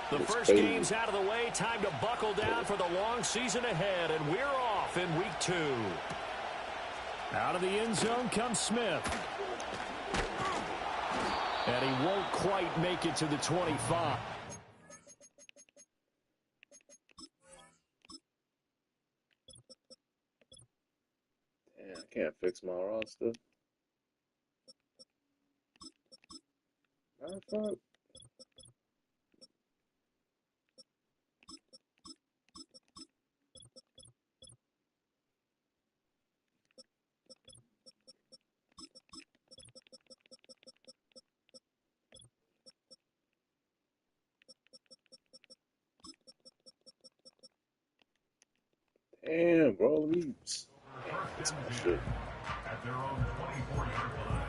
The It's first crazy. game's out of the way. Time to buckle down for the long season ahead, and we're off in week 2. Out of the end zone comes Smith. And he won't quite make it to the 25. Damn, I can't fix my roster. Matter of fact, damn, bro, let me fix my shit. At their own 24-yard line.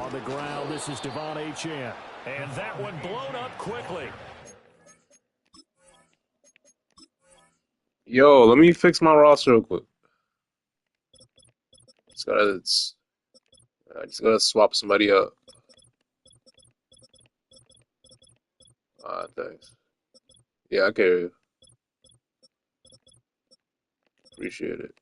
On the ground, this is Devon Achane. And that one blown up quickly. Yo, let me fix my roster real quick. I just gotta swap somebody up. Thanks. Yeah, I can hear you. Appreciate it.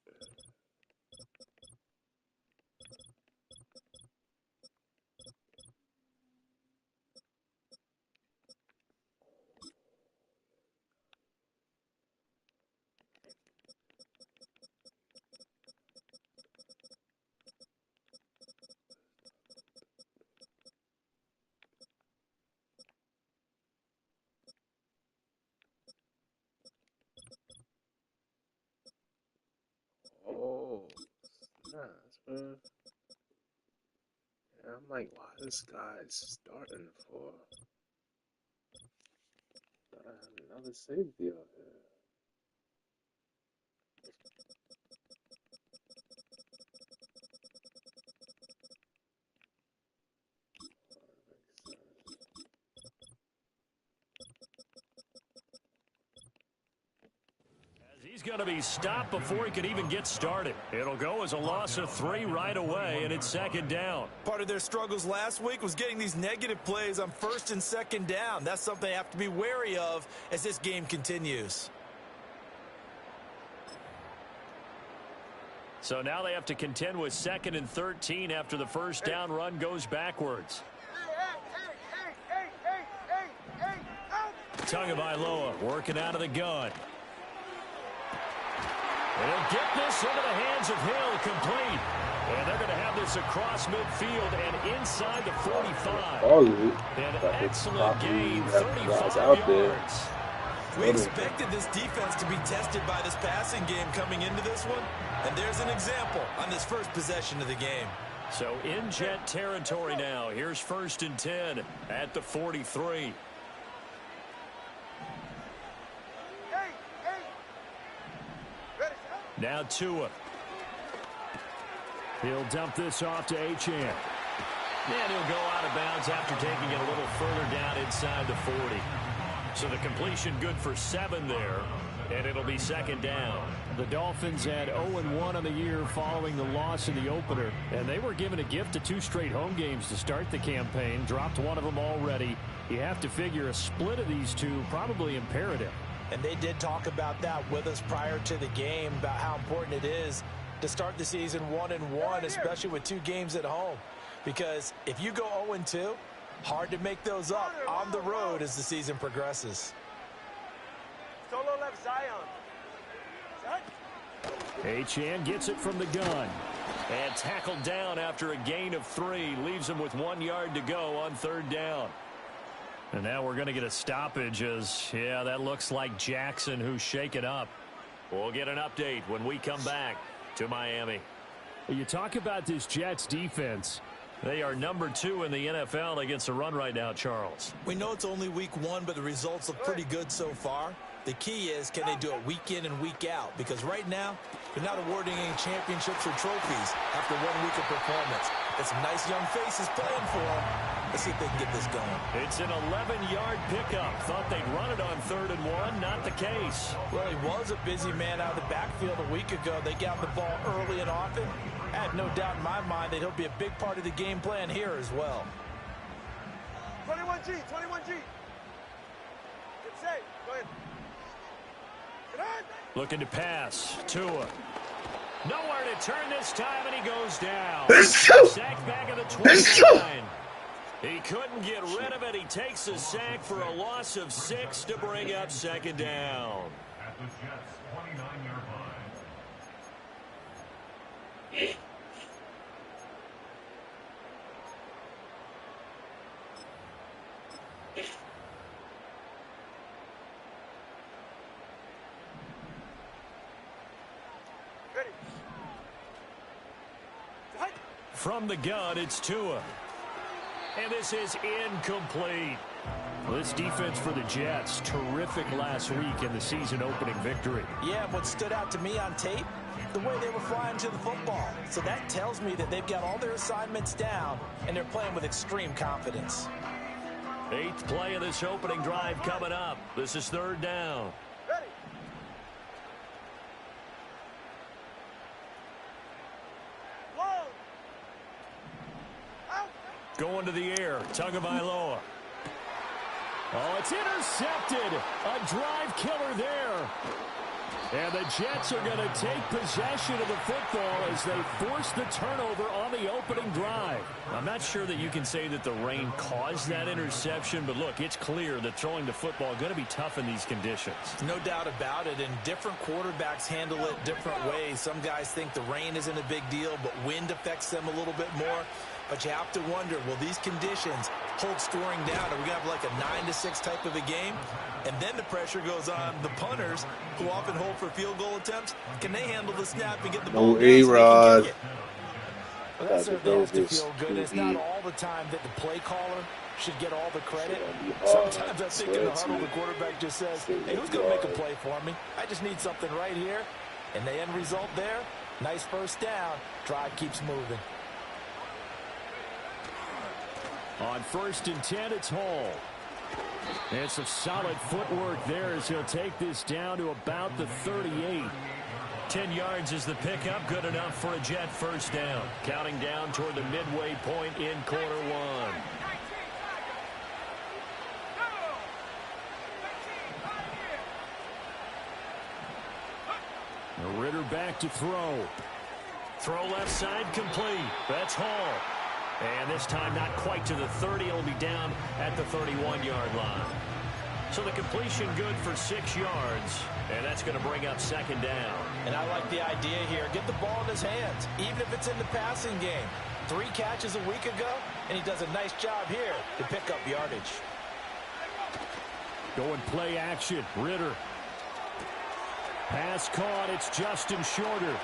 Oh, nice, man. Yeah, I'm like, why this guy's starting for? Gotta have another safety out there. He's going to be stopped before he can even get started. It'll go as a loss of 3 right away, and it's second down. Part of their struggles last week was getting these negative plays on first and second down. That's something they have to be wary of as this game continues. So now they have to contend with 2nd and 13 after the first down run goes backwards. Tagovailoa working out of the gun. They'll get this into the hands of Hill, complete. And they're going to have this across midfield and inside the 45. An excellent gain, 35 yards. We expected this defense to be tested by this passing game coming into this one. And there's an example on this first possession of the game. So in Jet territory now. Here's 1st and 10 at the 43. Now Tua. He'll dump this off to Achane. And he'll go out of bounds after taking it a little further down inside the 40. So the completion good for 7 there. And it'll be second down. The Dolphins had 0-1 on the year following the loss in the opener. And they were given a gift of 2 straight home games to start the campaign. Dropped one of them already. You have to figure a split of these two probably imperative. And they did talk about that with us prior to the game, about how important it is to start the season 1-1, especially with 2 games at home. Because if you go 0-2, hard to make those up on the road as the season progresses. Solo left Zion. Achane gets it from the gun. And tackled down after a gain of 3. Leaves him with 1 yard to go on 3rd down. And now we're going to get a stoppage as, yeah, that looks like Jackson who's shaken up. We'll get an update when we come back to Miami. You talk about this Jets defense. They are number 2 in the NFL against the run right now, Charles. We know it's only week 1, but the results look pretty good so far. The key is, can they do it week in and week out? Because right now, they're not awarding any championships or trophies after 1 week of performance. Got some nice young faces playing for them. Let's see if they can get this going. It's an 11-yard pickup. Thought they'd run it on 3rd and 1. Not the case. Well, he was a busy man out of the backfield a week ago. They got the ball early and often. I have no doubt in my mind that he'll be a big part of the game plan here as well. 21G, 21G. Get safe. Go ahead. Get on. Looking to pass. Tua. Nowhere to turn this time, and he goes down. Sacked back at the 29. He couldn't get rid of it. He takes a sack for a loss of 6 to bring up 2nd down. At the Jets' 29-yard line. Ready. From the gun, it's Tua. And this is incomplete. Well, this defense for the Jets, terrific last week in the season-opening victory. Yeah, what stood out to me on tape, the way they were flying to the football. So that tells me that they've got all their assignments down, and they're playing with extreme confidence. 8th play of this opening drive coming up. This is 3rd down. Ready. Long. Out. Going to the air. Tagovailoa. Oh, it's intercepted. A drive killer there. And the Jets are going to take possession of the football as they force the turnover on the opening drive. I'm not sure that you can say that the rain caused that interception, but look, it's clear that throwing the football is going to be tough in these conditions. No doubt about it, and different quarterbacks handle it different ways. Some guys think the rain isn't a big deal, but wind affects them a little bit more. But you have to wonder, will these conditions hold scoring down? Are we going to have like a 9-6 type of a game? And then the pressure goes on the punters, who often hold for field goal attempts. Can they handle the snap and get the ball down so they can kick it? Well, that certainly has to feel good. It's not all the time that the play caller should get all the credit. Sometimes I think in the huddle, the quarterback just says, hey, who's going to make a play for me? I just need something right here. And the end result there, nice first down. Drive keeps moving. On 1st and 10, it's Hall. And some solid footwork there as he'll take this down to about the 38. 10 yards is the pickup, good enough for a Jet first down. Counting down toward the midway point in quarter 1. Ritter back to throw. Throw left side complete. That's Hall. And this time not quite to the 30. It'll be down at the 31-yard line. So the completion good for 6 yards. And that's going to bring up 2nd down. And I like the idea here. Get the ball in his hands, even if it's in the passing game. 3 catches a week ago, and he does a nice job here to pick up yardage. Going play action. Ritter. Pass caught. It's Justin Shorter.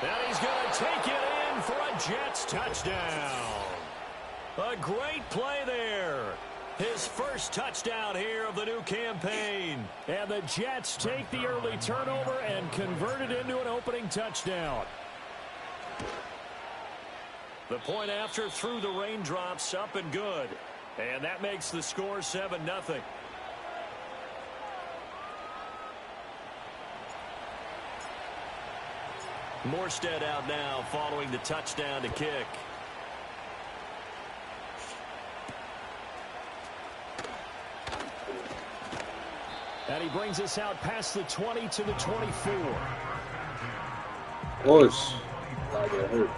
And he's going to take it in for a Jets touchdown. A great play there. His first touchdown here of the new campaign. And the Jets take the early turnover and convert it into an opening touchdown. The point after through the raindrops, up and good. And that makes the score 7-0. Morstead out now following the touchdown to kick. And he brings us out past the 20 to the 24. Push. Not get hurt.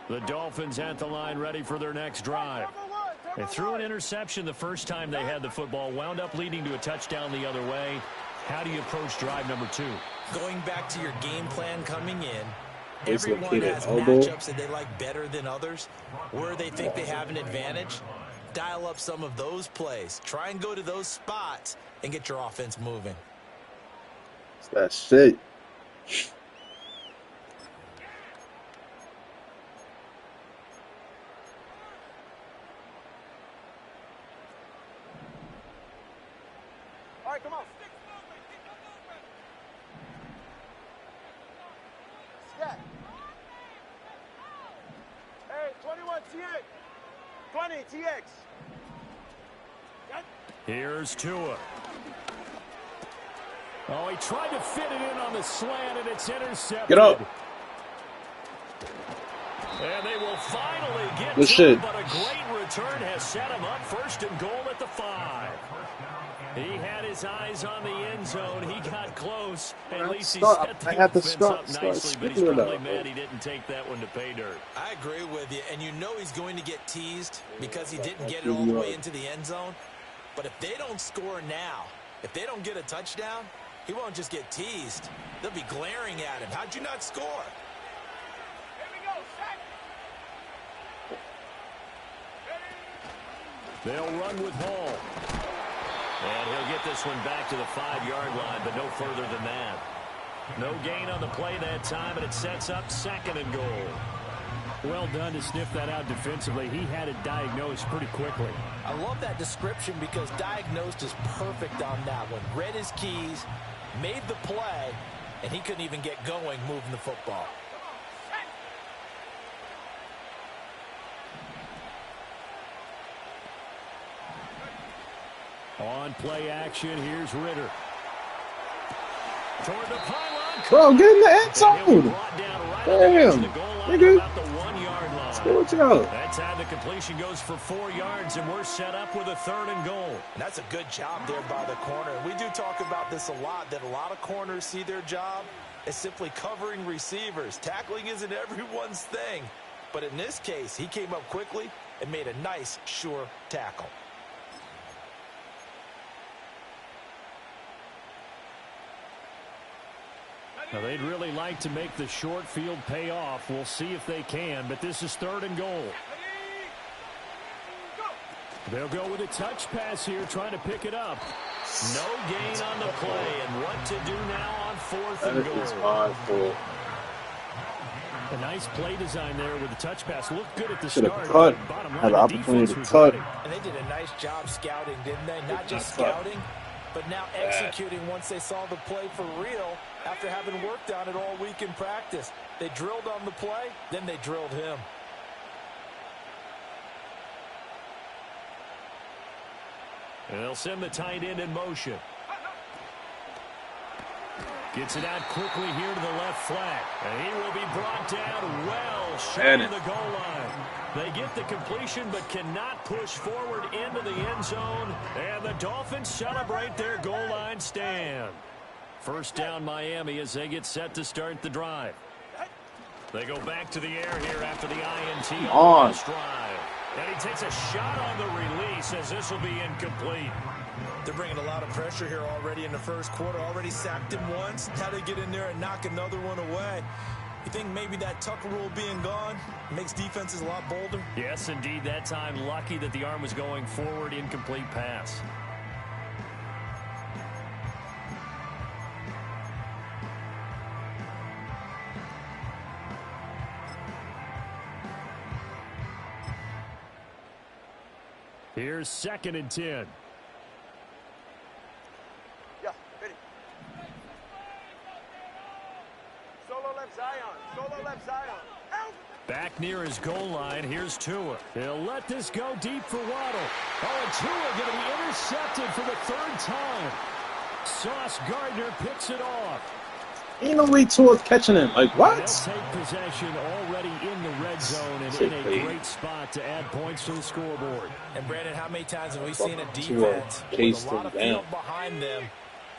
The Dolphins at the line ready for their next drive. They threw an interception the first time they had the football, wound up leading to a touchdown the other way. How do you approach drive number 2? Going back to your game plan coming in, It's everyone has matchups that they like better than others, where they think they have an advantage. Dial up some of those plays. Try and go to those spots and get your offense moving. That's shit. right, come on. Scat. Hey, 21 TX. 20 TX. Here's Tua. Oh, he tried to fit it in on the slant, and it's intercepted. Get up. And they will finally get Good to shit. him, but a great return has set him up first and goal at the 5. He had his eyes on the end zone. He got close. At least he set the offense up nicely, but he's probably mad he didn't take that one to pay dirt. I agree with you, and you know he's going to get teased because he didn't get it all the way into the end zone. But if they don't score now, if they don't get a touchdown, he won't just get teased. They'll be glaring at him. How'd you not score? Here we go, set. They'll run with Hall. And he'll get this one back to the 5-yard line, but no further than that. No gain on the play that time, and it sets up second and goal. Well done to sniff that out defensively. He had it diagnosed pretty quickly. I love that description because diagnosed is perfect on that one. Read his keys, made the play, and he couldn't even get going moving the football. On play action, here's Ritter. Toward the pylon. Bro, get in the end zone. Damn. Nigga. About the 1-yard line. Good job. That time the completion goes for 4 yards, and we're set up with a 3rd and goal. And that's a good job there by the corner. We do talk about this a lot, that a lot of corners see their job as simply covering receivers. Tackling isn't everyone's thing. But in this case, he came up quickly and made a nice, sure tackle. Now, they'd really like to make the short field pay off. We'll see if they can, but this is 3rd and goal. They'll go with a touch pass here, trying to pick it up. No gain on the play, and what to do now on 4th and goal. That is my fault. A nice play design there with the touch pass. Looked good at the Should start. have cut. Bottom line, Had the opportunity to cut. And they did a nice job scouting, didn't they? Not just scouting, but now executing once they saw the play for real after having worked on it all week in practice. They drilled on the play, then they drilled him. And they'll send the tight end in motion. Gets it out quickly here to the left flat. And he will be brought down well short of the goal line. They get the completion but cannot push forward into the end zone. And the Dolphins celebrate their goal line stand. First down Miami as they get set to start the drive. They go back to the air here after the INT on the drive. And he takes a shot on the release as this will be incomplete. They're bringing a lot of pressure here already in the first quarter. Already sacked him once. How to get in there and knock another one away. You think maybe that Tucker rule being gone makes defenses a lot bolder? Yes, indeed. That time lucky that the arm was going forward. Incomplete pass. Here's 2nd and 10. Yeah, ready. Solo left Zion. Solo left Zion. Out. Back near his goal line, here's Tua. He'll let this go deep for Waddle. Oh, and Tua going to be intercepted for the 3rd time. Sauce Gardner picks it off. Ain't no way Tua's catching him. Like, what? They'll take possession already in the red zone and in a great spot to add points to the scoreboard. And, Brandon, how many times have we seen a defense with a lot of field behind them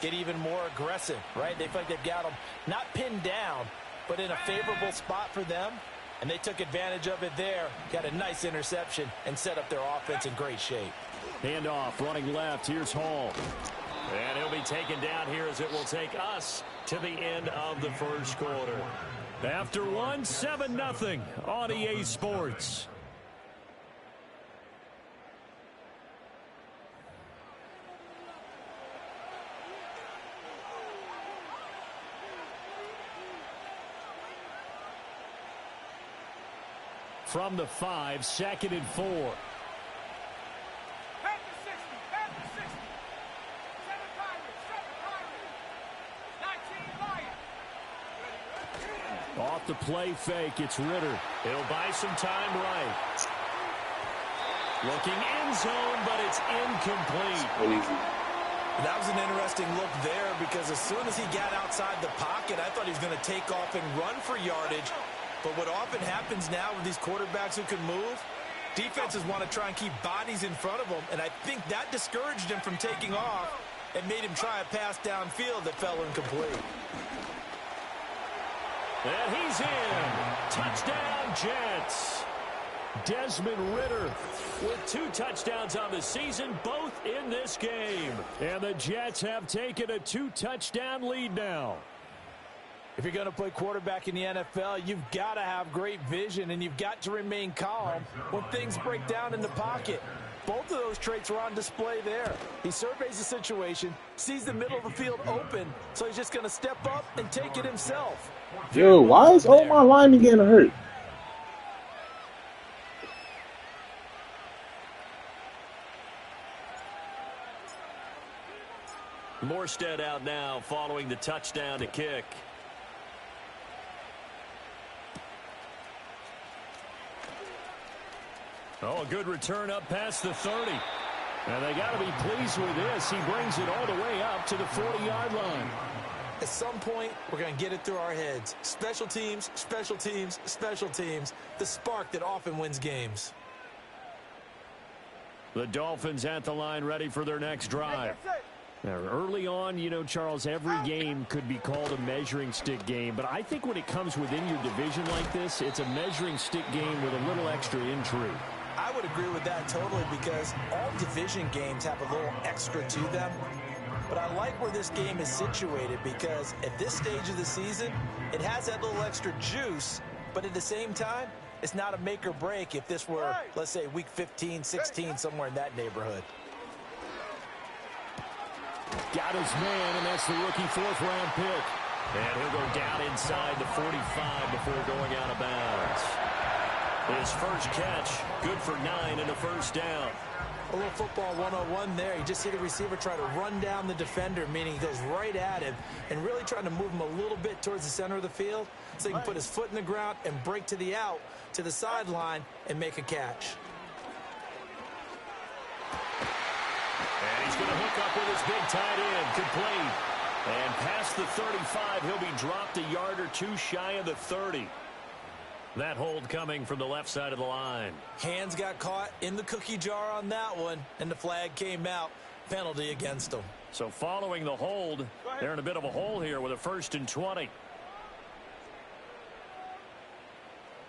get even more aggressive, right? They feel like they've got them not pinned down, but in a favorable spot for them, and they took advantage of it there, got a nice interception, and set up their offense in great shape. Handoff, running left, here's Hall. And he'll be taken down here as it will take us to the end of the first quarter. After one, 7-0 on EA Sports. From the 5, 2nd and 4. Back to 60. Back to 60. 7 Pirates. the play fake. It's Ritter. He'll buy some time right. Looking end zone, but it's incomplete. Easy. That was an interesting look there because as soon as he got outside the pocket, I thought he was going to take off and run for yardage. But what often happens now with these quarterbacks who can move, defenses want to try and keep bodies in front of them, and I think that discouraged him from taking off and made him try a pass downfield that fell incomplete. And he's in. Touchdown, Jets. Desmond Ritter with 2 touchdowns on the season, both in this game. And the Jets have taken a 2-touchdown lead now. If you're going to play quarterback in the NFL, you've got to have great vision, and you've got to remain calm when things break down in the pocket. Both of those traits are on display there. He surveys the situation, sees the middle of the field open, so he's just going to step up and take it himself. Yo, why is all my linemen getting hurt? Morstead out now following the touchdown to kick. Oh, a good return up past the 30. And they got to be pleased with this. He brings it all the way up to the 40-yard line. At some point, we're going to get it through our heads. Special teams, special teams, special teams. The spark that often wins games. The Dolphins at the line ready for their next drive. Now, early on, you know, Charles, every game could be called a measuring stick game. But I think when it comes within your division like this, it's a measuring stick game with a little extra intrigue. I would agree with that totally because all division games have a little extra to them. But I like where this game is situated because at this stage of the season, it has that little extra juice. But at the same time, it's not a make or break if this were, let's say, week 15, 16, somewhere in that neighborhood. Got his man, and that's the rookie 4th-round pick. And he'll go down inside the 45 before going out of bounds. His first catch, good for 9 and a first down. A little football 101 there. You just see the receiver try to run down the defender, meaning he goes right at him and really trying to move him a little bit towards the center of the field so he can put his foot in the ground and break to the out, to the sideline, and make a catch. And he's going to hook up with his big tight end, complete. And past the 35, he'll be dropped a yard or 2 shy of the 30. That hold coming from the left side of the line. Hands got caught in the cookie jar on that one, and the flag came out. Penalty against them. So following the hold, they're in a bit of a hole here with a 1st and 20.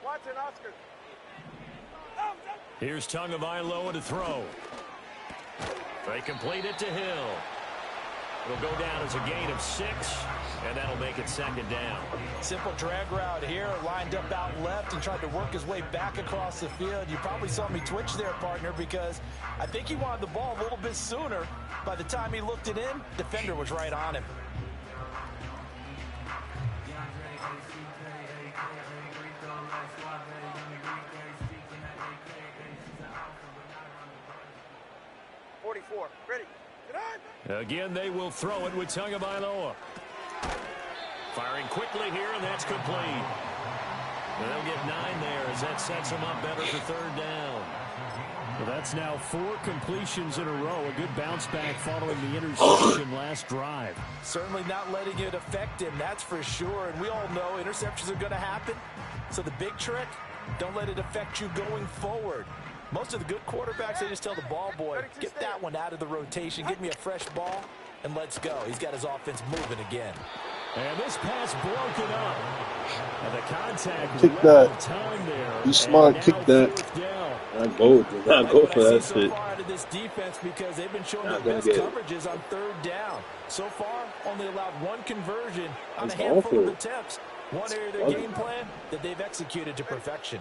Watson, Oscar. Here's Tagovailoa to throw. They complete it to Hill. It'll go down as a gain of 6, and that'll make it 2nd down. Simple drag route here, lined up out left and tried to work his way back across the field. You probably saw me twitch there, partner, because I think he wanted the ball a little bit sooner. By the time he looked it in, defender was right on him. Ready. Again, they will throw it with Tagovailoa. Firing quickly here, and that's complete. And they'll get 9 there as that sets them up better for 3rd down. Well, that's now 4 completions in a row. A good bounce back following the interception last drive. Certainly not letting it affect him, that's for sure. And we all know interceptions are going to happen. So the big trick, don't let it affect you going forward. Most of the good quarterbacks, they just tell the ball boy, get that one out of the rotation, give me a fresh ball, and let's go. He's got his offense moving again. And this pass broken up. And the contact kick that. Time there. You smart, kick that. I go for that so shit. far out of this defense because they've been showing their best coverages on 3rd down. So far, only allowed 1 conversion on a handful of attempts. One area of their game plan that they've executed to perfection.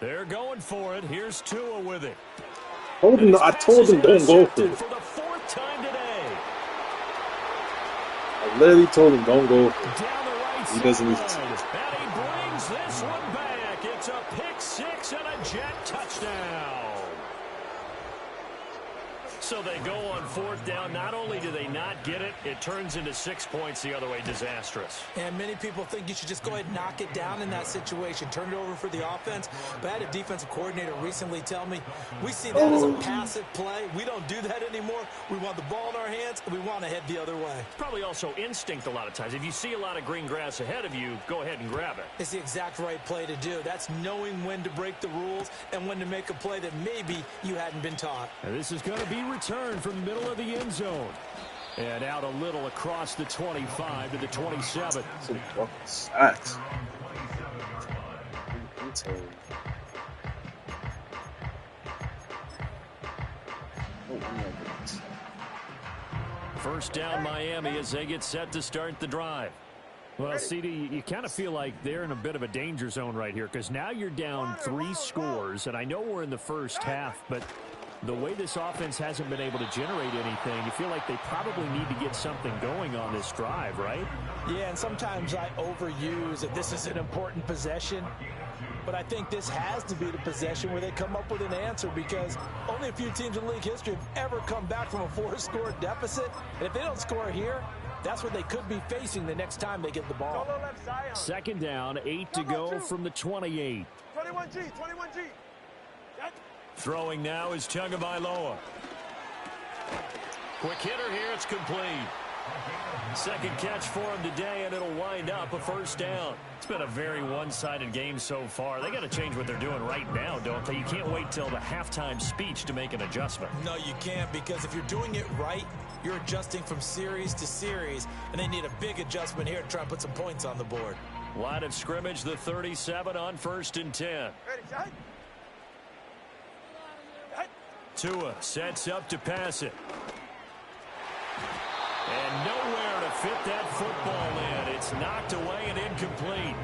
They're going for it. Here's Tua with it. I told him don't go for it. For the 4th time today. I literally told him don't go for it. Down the right He doesn't need to. And he brings this one back. It's a pick 6 and a Jet touchdown. So they go on fourth down. Not only do they not get it, it turns into 6 points the other way. Disastrous. And many people think you should just go ahead and knock it down in that situation. Turn it over for the offense. But I had a defensive coordinator recently tell me, we see that as a passive play. We don't do that anymore. We want the ball in our hands, and we want to head the other way. Probably also instinct a lot of times. If you see a lot of green grass ahead of you, go ahead and grab it. It's the exact right play to do. That's knowing when to break the rules and when to make a play that maybe you hadn't been taught. And this is going to be returned from the middle of the end zone. And out a little across the 25 to the 27. Some fucking sacks. First down Miami as they get set to start the drive. Well, CD, you kind of feel like they're in a bit of a danger zone right here because now you're down 3 scores, and I know we're in the first half, but the way this offense hasn't been able to generate anything, you feel like they probably need to get something going on this drive, right? Yeah, and sometimes I overuse that this is an important possession, but I think this has to be the possession where they come up with an answer because only a few teams in league history have ever come back from a 4-score deficit, and if they don't score here, that's what they could be facing the next time they get the ball. Second down, 8 to go from the 28. 21G, 21G. Throwing now is Tagovailoa. Quick hitter here, it's complete. Second catch for him today, and it'll wind up a first down. It's been a very one-sided game so far. They got to change what they're doing right now, don't they? You can't wait till the halftime speech to make an adjustment. No, you can't, because if you're doing it right, you're adjusting from series to series, and they need a big adjustment here to try and put some points on the board. Line of scrimmage, the 37 on 1st and 10. Ready, set. Tua sets up to pass it. And nowhere to fit that football in. It's knocked away and incomplete.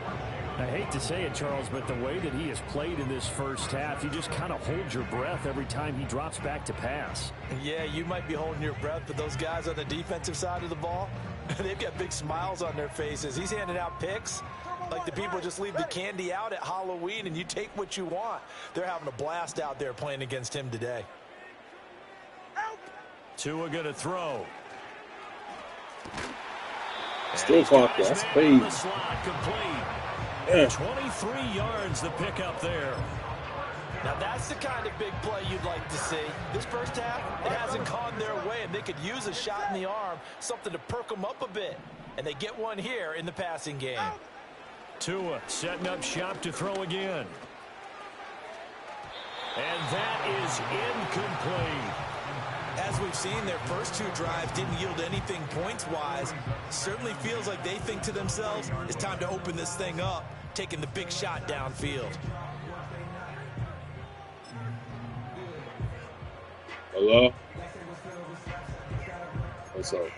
I hate to say it, Charles, but the way that he has played in this first half, you just kind of hold your breath every time he drops back to pass. Yeah, you might be holding your breath, but those guys on the defensive side of the ball, they've got big smiles on their faces. He's handing out picks like the people just leave the candy out at Halloween and you take what you want. They're having a blast out there playing against him today. Tua going to throw. Still clock, that's crazy. Yeah. 23 yards the pickup there. Now that's the kind of big play you'd like to see. This first half, it hasn't gone their way, and they could use a shot in the arm, something to perk them up a bit. And they get one here in the passing game. Tua setting up shop to throw again. And that is incomplete. As we've seen, their first 2 drives didn't yield anything points-wise. Certainly feels like they think to themselves, it's time to open this thing up, taking the big shot downfield. Hello? What's up?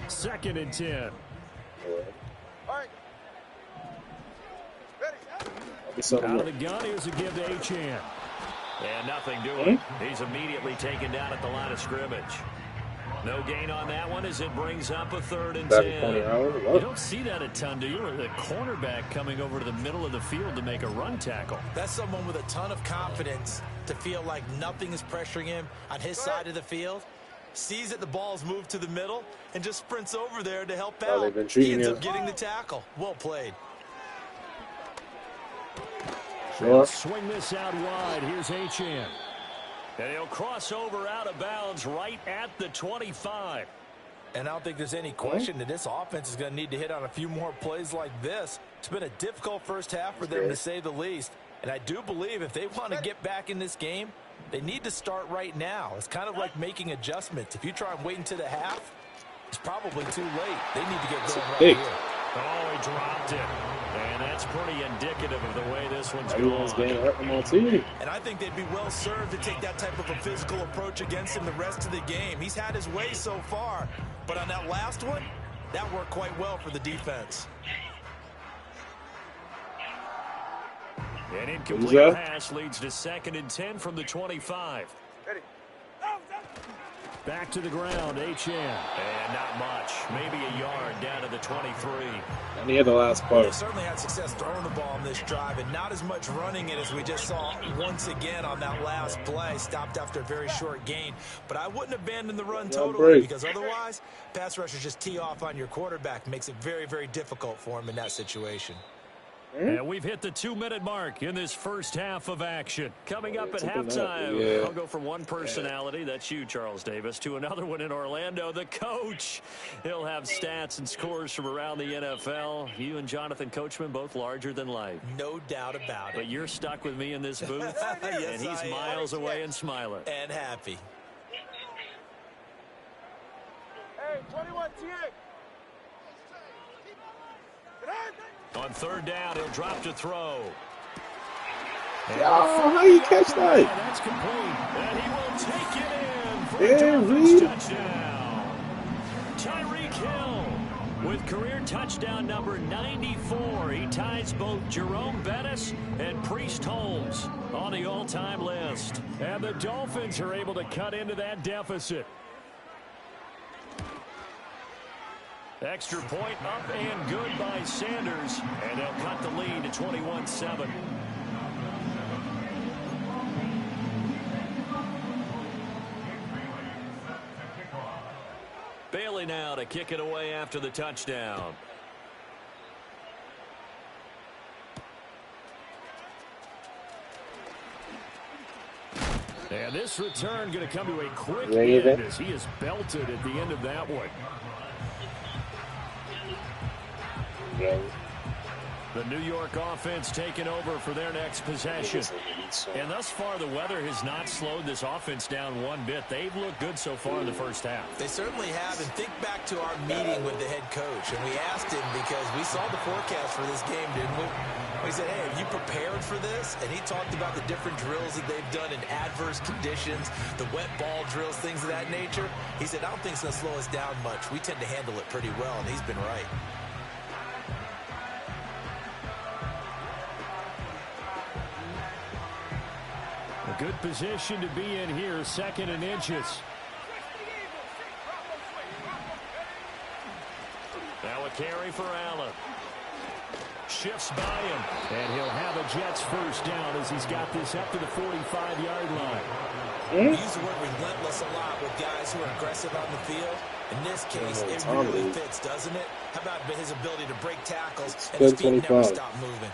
2nd and 10. All right. Ready, Out of the gun, here's a give to Achane. And nothing doing. He's immediately taken down at the line of scrimmage. No gain on that one as it brings up a 3rd and 10. You don't see that a ton, do you? The cornerback coming over to the middle of the field to make a run tackle. That's someone with a ton of confidence to feel like nothing is pressuring him on his side of the field. Sees that the ball's moved to the middle and just sprints over there to help out. He ends up getting the tackle. Well played. They'll swing this out wide. Here's Achane. And he'll cross over out of bounds right at the 25. And I don't think there's any question that this offense is going to need to hit on a few more plays like this. It's been a difficult first half for them, to say the least. And I do believe if they want to get back in this game, they need to start right now. It's kind of like making adjustments. If you try and wait until the half, it's probably too late. They need to get going right here. Oh, he dropped it. And that's pretty indicative of the way this one's going. And I think they'd be well served to take that type of a physical approach against him the rest of the game. He's had his way so far. But on that last one, that worked quite well for the defense. An incomplete pass leads to 2nd and 10 from the 25. ready. Back to the ground, Achane. And not much. Maybe a yard down to the 23. And he had the last Well, they part. certainly had success throwing the ball in this drive, and not as much running it as we just saw once again on that last play. Stopped after a very short gain. But I wouldn't abandon the run totally, because otherwise, pass rushers just tee off on your quarterback. Makes it very, very difficult for him in that situation. And we've hit the 2-minute mark in this first half of action. Coming up at halftime, I'll go from one personality, that's you, Charles Davis, to another one in Orlando, the coach. He'll have stats and scores from around the NFL. You and Jonathan Coachman, both larger than life. No doubt about it. But you're stuck with me in this booth, Yes, and he's miles away and smiling. And happy. Hey, 21 TA. On third down, he'll drop to throw. Oh, how you catch that? That's complete. And he will take it in for a touchdown. Tyreek Hill with career touchdown number 94. He ties both Jerome Bettis and Priest Holmes on the all-time list. And the Dolphins are able to cut into that deficit. Extra point up and good by Sanders, and they'll cut the lead to 21-7. Bailey now to kick it away after the touchdown. And this return going to come to a quick end as he is belted at the end of that one. The New York offense taking over for their next possession. And thus far, the weather has not slowed this offense down one bit. They've looked good so far in the first half. They certainly have. And think back to our meeting with the head coach. And we asked him, because we saw the forecast for this game, didn't we? We said, hey, have you prepared for this? And he talked about the different drills that they've done in adverse conditions, the wet ball drills, things of that nature. He said, I don't think it's going to slow us down much. We tend to handle it pretty well, and he's been right. A good position to be in here, 2nd and inches. Now a carry for Allen. Shifts by him, and he'll have a Jets first down as he's got this up to the 45-yard line. We use the word relentless a lot with guys who are aggressive on the field. In this case, it really fits, doesn't it? How about his ability to break tackles and his feet never stop moving?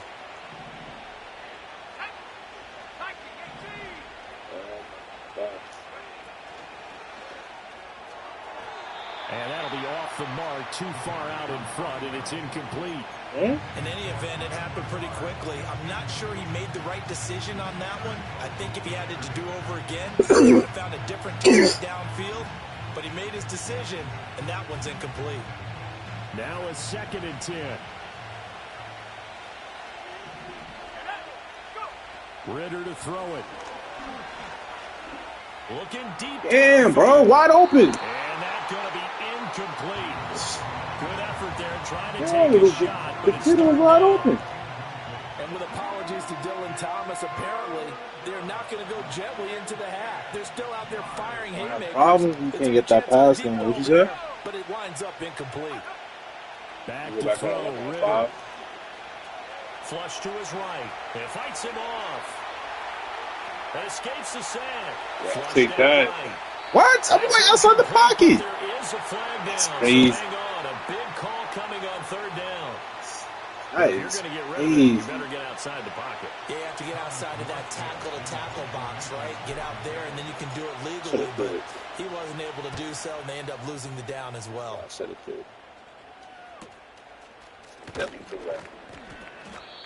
And that'll be off the mark, too far out in front, and it's incomplete. In any event, it happened pretty quickly. I'm not sure he made the right decision on that one. I think if he had it to do over again, he would have found a different target downfield. But he made his decision, and that one's incomplete. Now a 2nd and 10. Ritter to throw it. Looking deep. Damn, bro, wide open. And that's going to be incomplete. Good effort there trying to take a shot. The kid was wide open. And with apologies to Dylan Thomas, apparently they're not going to go gently into the half. They're still out there firing haymakers. Problem, you can't get that pass in. What you say? But it winds up incomplete. Back to throw, Ritter. Flush to his right. It fights him off. And escapes the sack. Take that. What? I'm like outside the pocket. There is a flag down. So crazy. hang on. A big call coming on 3rd down. That If you're is going to get rid of it, crazy. you better get outside the pocket. Yeah, you have to get outside of that tackle-to-tackle box, right? Get out there, and then you can do it legally. But he wasn't able to do so, and they end up losing the down as well. I said it too.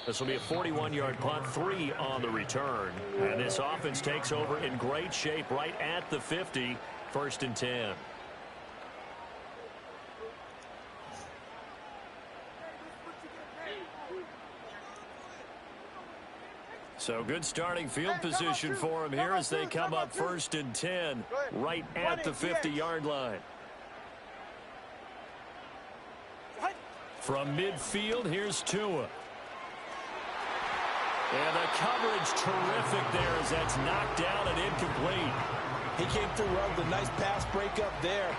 This will be a 41-yard punt, 3 on the return. And this offense takes over in great shape right at the 50, 1st and 10. So good starting field position for him here as they come up 1st and 10 right at the 50-yard line. From midfield, here's Tua. And the coverage terrific there as that's knocked down and incomplete. He came through well with a nice pass breakup there.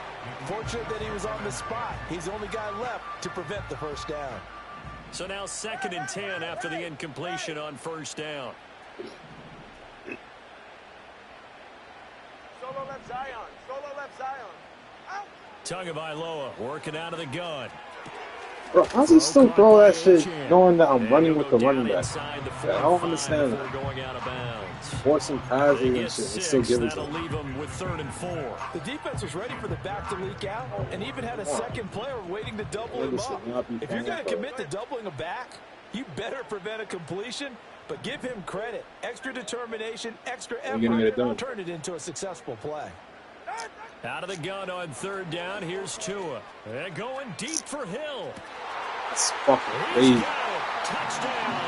Fortunate that he was on the spot. He's the only guy left to prevent the first down. So now 2nd and 10 after the incompletion on first down. Solo left Zion. Solo left Zion. Out. Tagovailoa working out of the gun. Bro, how's he still throw that shit knowing that I'm running with the running back? I don't understand that. Going out of bounds. Forcing passes and shit and still giving That'll leave him with 3rd and 4. The defense was ready for the back to leak out and even had a second player waiting to double him up. If you're going to commit to doubling a back, you better prevent a completion, but give him credit. Extra determination, extra effort, turn it into a successful play. Out of the gun on 3rd down. Here's Tua. They're going deep for Hill. It's fucking crazy. Touchdown.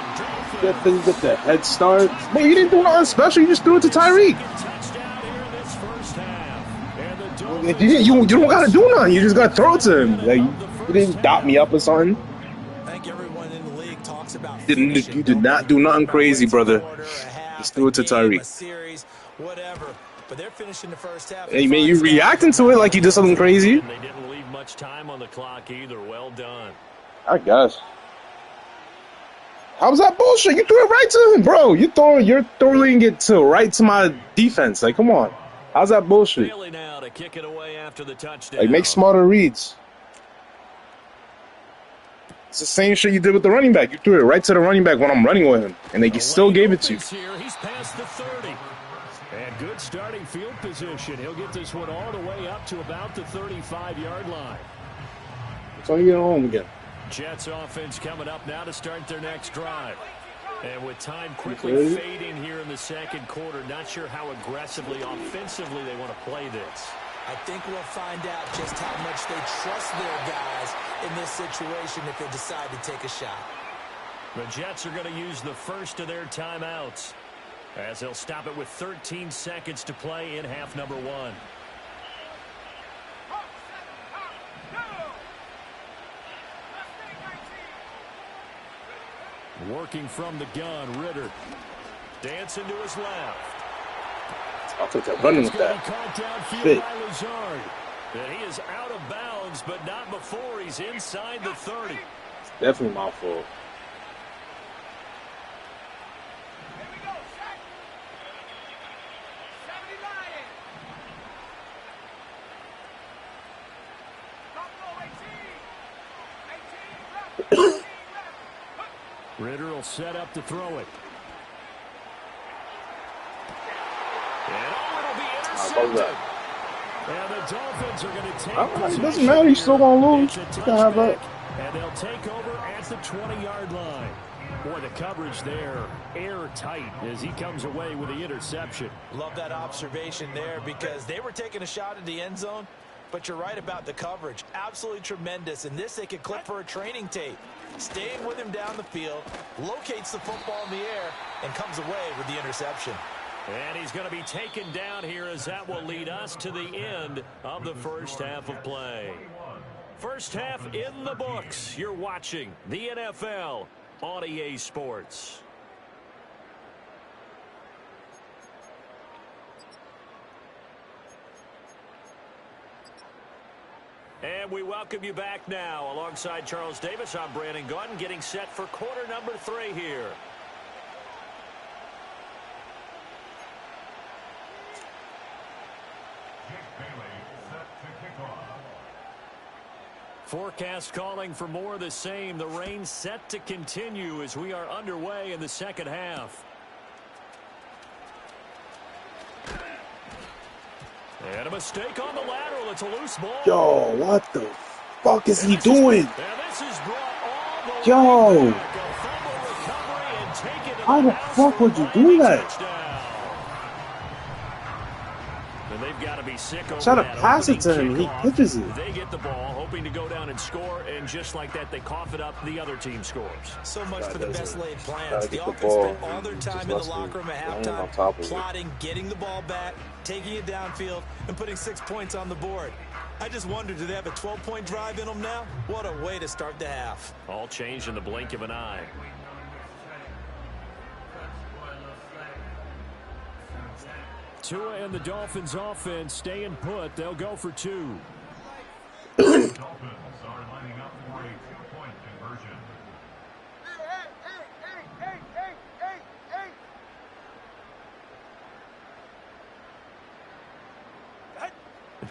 You get the head start. But you didn't do nothing special. You just threw it to Tyreek. Touchdown here in this first half. And You don't got to do nothing. You just got to throw it to him. Like, you didn't dot me up or something. I think everyone in the league talks about You did not do nothing crazy, brother. Just threw it to Tyreek. Whatever. But they're finishing the first half. Hey, man, you reacting to it like you did something crazy? they didn't leave much time on the clock either. Well done. I guess. How was that bullshit? You threw it right to him, bro. You're throwing it right to my defense. Like, come on. How's that bullshit? Bailey now to kick it away after the touchdown. Like, make smarter reads. It's the same shit you did with the running back. You threw it right to the running back when I'm running with him, and they still gave it to you. Here. He's past the 30. And good starting field position. He'll get this one all the way up to about the 35-yard line. So you get home again. Jets offense coming up now to start their next drive. And with time quickly fading here in the second quarter, not sure how aggressively, offensively they want to play this. I think we'll find out just how much they trust their guys in this situation if they decide to take a shot. The Jets are going to use the first of their timeouts, as they'll stop it with 13 seconds to play in half number 1. Working from the gun, Ritter. Dancing to his left. I'll take that running with that. Fit. And he is out of bounds, but not before he's inside the 30. It's definitely my fault. Ritter will set up to throw it. And it'll be intercepted. And the Dolphins are going to take it doesn't matter. You're still going to lose. And they'll take over at the 20-yard line. Boy, the coverage there, airtight as he comes away with the interception. Love that observation there because they were taking a shot at the end zone, but you're right about the coverage. Absolutely tremendous. And this they could clip for a training tape. Staying with him down the field, locates the football in the air, and comes away with the interception. And he's going to be taken down here as that will lead us to the end of the first half of play. First half in the books. You're watching the NFL on EA Sports. And we welcome you back now. Alongside Charles Davis, I'm Brandon Gunn, getting set for quarter number 3 here. Forecast calling for more of the same. The rain set to continue as we are underway in the second half. And a mistake on the lateral. It's a loose ball. Yo, what the fuck is he doing? Yo. How the fuck would you do that? And they've got to be sick over try to that pass it to him. He pitches it. They get the ball, hoping to go down and score, and just like that, they cough it up. The other team scores. So much for the best laid plans. The offense spent all their time in the locker room at halftime, plotting, getting the ball back, taking it downfield, and putting 6 points on the board. I just wonder, do they have a 12-point drive in them now? What a way to start the half. All changed in the blink of an eye. Tua and the Dolphins offense staying put. They'll go for 2. Dolphins are lining up for a 2-point conversion.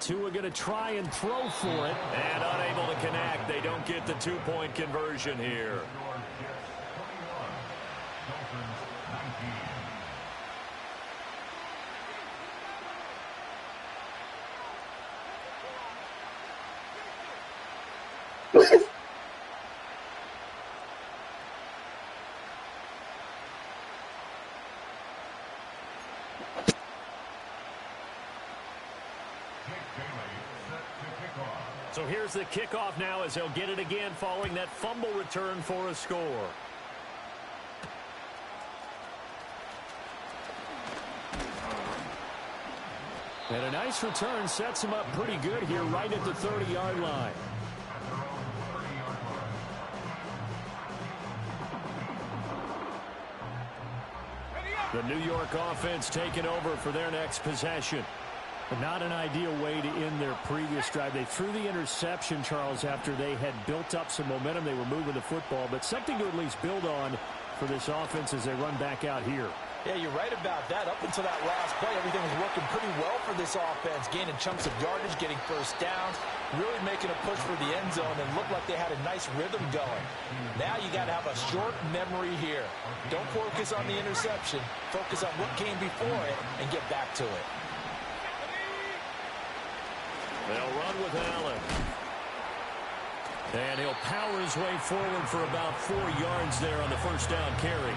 Tua going to try and throw for it. And unable to connect. They don't get the 2-point conversion here. So here's the kickoff now as they'll get it again following that fumble return for a score. And a nice return sets him up pretty good here right at the 30-yard line. The New York offense taking over for their next possession. But not an ideal way to end their previous drive. They threw the interception, Charles, after they had built up some momentum. They were moving the football, but something to at least build on for this offense as they run back out here. Yeah, you're right about that. Up until that last play, everything was working pretty well for this offense. Gaining chunks of yardage, getting first downs, really making a push for the end zone, and looked like they had a nice rhythm going. Now you got to have a short memory here. Don't focus on the interception. Focus on what came before it and get back to it. They'll run with Allen. And he'll power his way forward for about 4 yards there on the first down carry.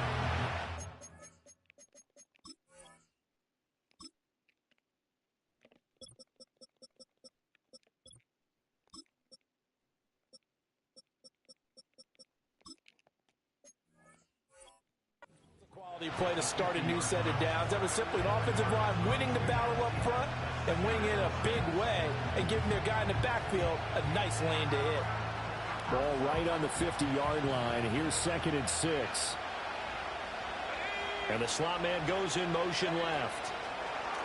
Quality play to start a new set of downs. That was simply an offensive line winning the battle up front and winning it in a big way and giving their guy in the backfield a nice lane to hit. Ball right on the 50-yard line. Here's 2nd and 6. And the slot man goes in motion left.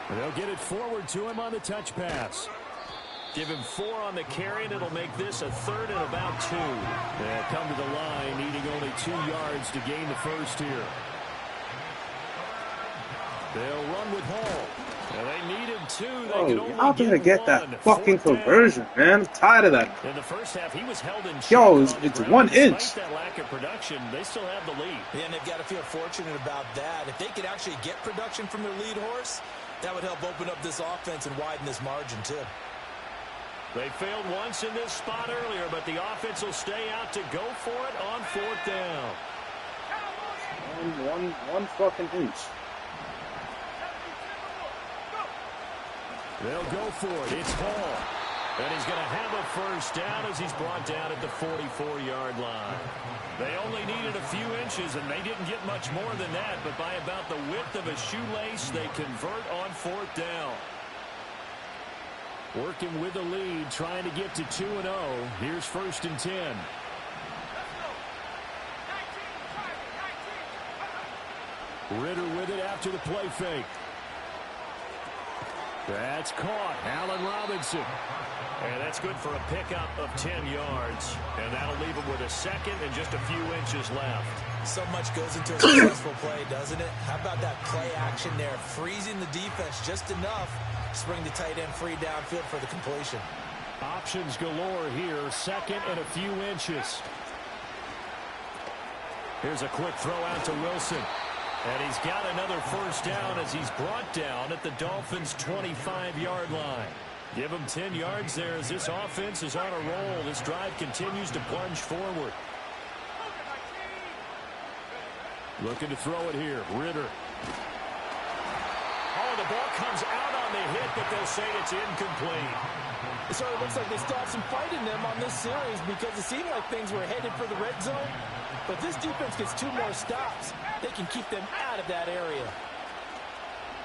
And they'll get it forward to him on the touch pass. Give him 4 on the carry, and it'll make this a 3rd and about 2. They'll come to the line, needing only 2 yards to gain the first here. They'll run with Hall. And they needed 2. They Oh, y'all better get that fucking conversion, man. I'm tired of that. In the first half, he was held in check. Yo, it's 1 inch. Despite that lack of production, they still have the lead. Yeah, and they've got to feel fortunate about that. If they could actually get production from their lead horse, that would help open up this offense and widen this margin, too. They failed once in this spot earlier, but the offense will stay out to go for it on 4th down. One fucking inch. They'll go for it. It's Hall. And he's going to have a first down as he's brought down at the 44-yard line. They only needed a few inches, and they didn't get much more than that. But by about the width of a shoelace, they convert on 4th down. Working with the lead, trying to get to 2-0. Here's 1st and 10. Ritter with it after the play fake. That's caught. Allen Robinson. And that's good for a pickup of 10 yards. And that'll leave him with a 2nd and just a few inches left. So much goes into a successful play, doesn't it? How about that play action there? Freezing the defense just enough to bring the tight end free downfield for the completion. Options galore here. 2nd and a few inches. Here's a quick throw out to Wilson. And he's got another first down as he's brought down at the Dolphins' 25-yard line. Give him 10 yards there as this offense is on a roll. This drive continues to plunge forward. Looking to throw it here. Ritter. Oh, the ball comes out on the hit, but they'll say it's incomplete. It sort of looks like they still have some fight in them on this series because it seemed like things were headed for the red zone. But this defense gets 2 more stops. They can keep them out of that area.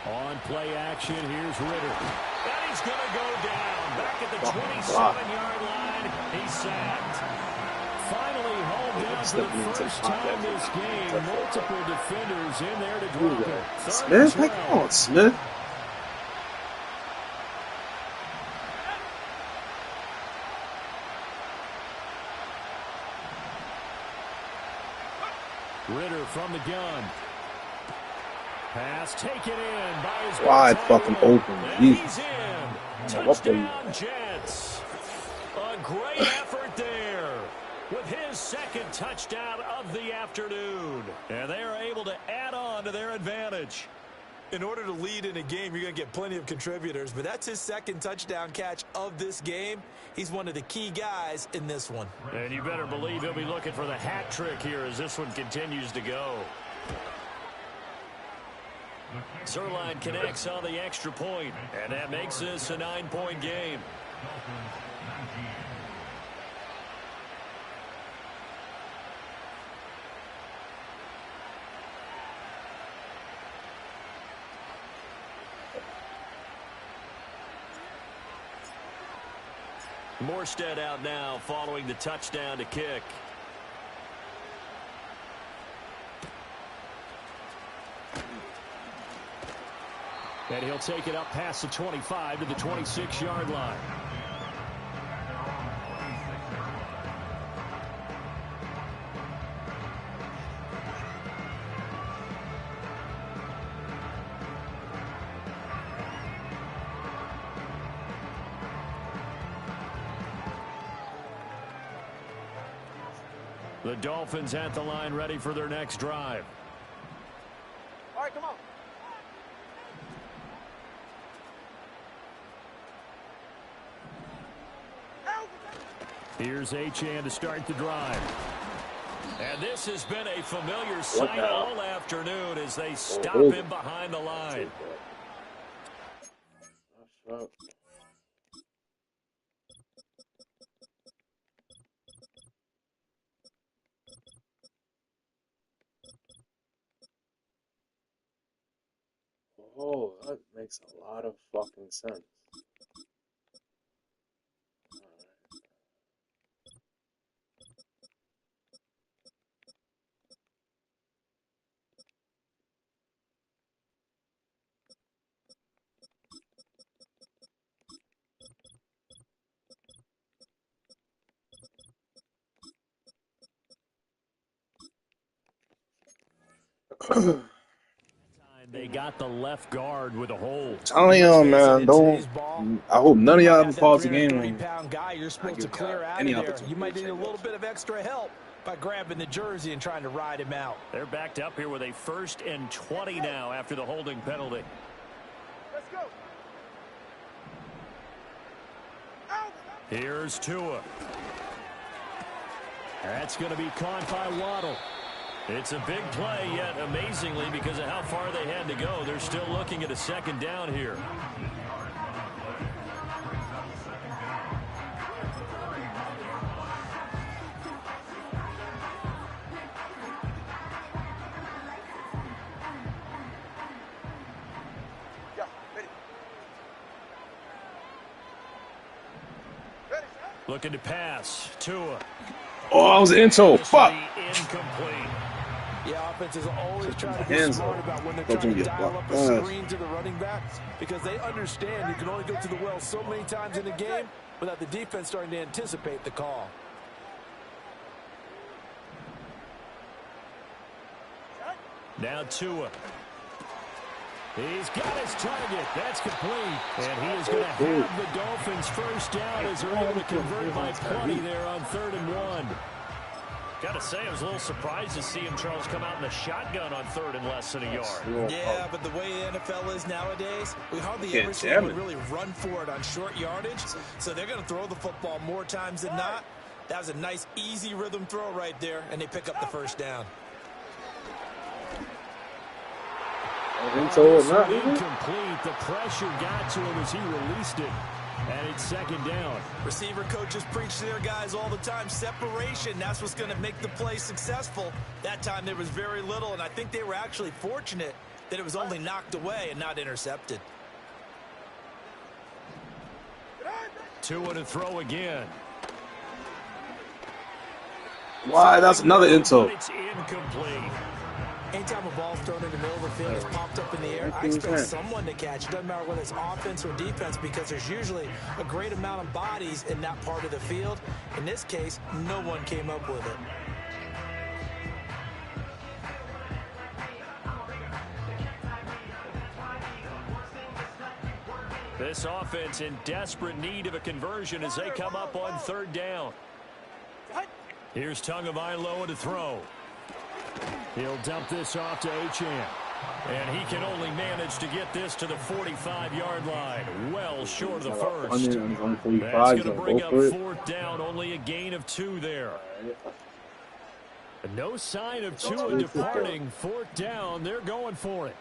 On play action, here's Ritter. And he's going to go down. Back at the 27-yard line. He's sacked. Finally hauled down for the first time this game. Multiple defenders in there to drop it. Smith? Come on, Smith. Ritter from the gun. Pass taken in by his Wide fucking open. And he's in. Touchdown, Touchdown, Jets. A great effort there with his second touchdown of the afternoon. And they are able to add on to their advantage. In order to lead in a game, you're going to get plenty of contributors, but that's his second touchdown catch of this game. He's one of the key guys in this one. And you better believe he'll be looking for the hat trick here as this one continues to go. Sirline connects on the extra point, and that makes this a 9-point game. Morstead out now following the touchdown to kick. And he'll take it up past the 25 to the 26-yard line. The Dolphins at the line ready for their next drive. All right, come on. Here's Achane to start the drive. And this has been a familiar sight all afternoon as they stop him behind the line. Oh, that makes a lot of fucking sense. They got the left guard with a hold. Telling y'all, man, don't. I hope none of y'all ever pause the game. Guy, you're supposed to clear out of there. You might need a little bit of extra help by grabbing the jersey and trying to ride him out. They're backed up here with a 1st and 20 now after the holding penalty. Let's go. Here's Tua. That's going to be caught by Waddle. It's a big play, yet amazingly, because of how far they had to go, they're still looking at a 2nd down here. Yeah, ready. Ready, set. Looking to pass. Tua. Oh, I was into. Fuck. Incomplete. The offense is always trying to be Hands smart up. about when they're Don't trying to get dial blocked. up a screen to the running back because they understand you can only go to the well so many times in a game without the defense starting to anticipate the call. Now Tua. He's got his target. That's complete. And he is going to have the Dolphins 1st down as they're able to convert by plenty there on 3rd and 1. Got to say, I was a little surprised to see him, Charles, come out in the shotgun on 3rd and less than a yard. Yeah, but the way the NFL is nowadays, we hardly ever see anyone really run for it on short yardage. So they're going to throw the football more times than not. That was a nice, easy rhythm throw right there, and they pick up the 1st down. Incomplete. The pressure got to him as he released it. And it's 2nd down. Receiver coaches preach to their guys all the time. Separation, that's what's going to make the play successful. That time there was very little, and I think they were actually fortunate that it was only knocked away and not intercepted. Tua to throw again. Why? That's another into. It's incomplete. Anytime a ball's thrown in the middle of the field, it's popped up in the air, I expect someone to catch. It doesn't matter whether it's offense or defense because there's usually a great amount of bodies in that part of the field. In this case, no one came up with it. This offense in desperate need of a conversion as they come up on third down. Here's Tagovailoa to throw. He'll dump this off to Achane. And he can only manage to get this to the 45-yard line. Well short of the first. That's going to bring up fourth down. Only a gain of 2 there. No sign of Tua departing. Fourth down. They're going for it.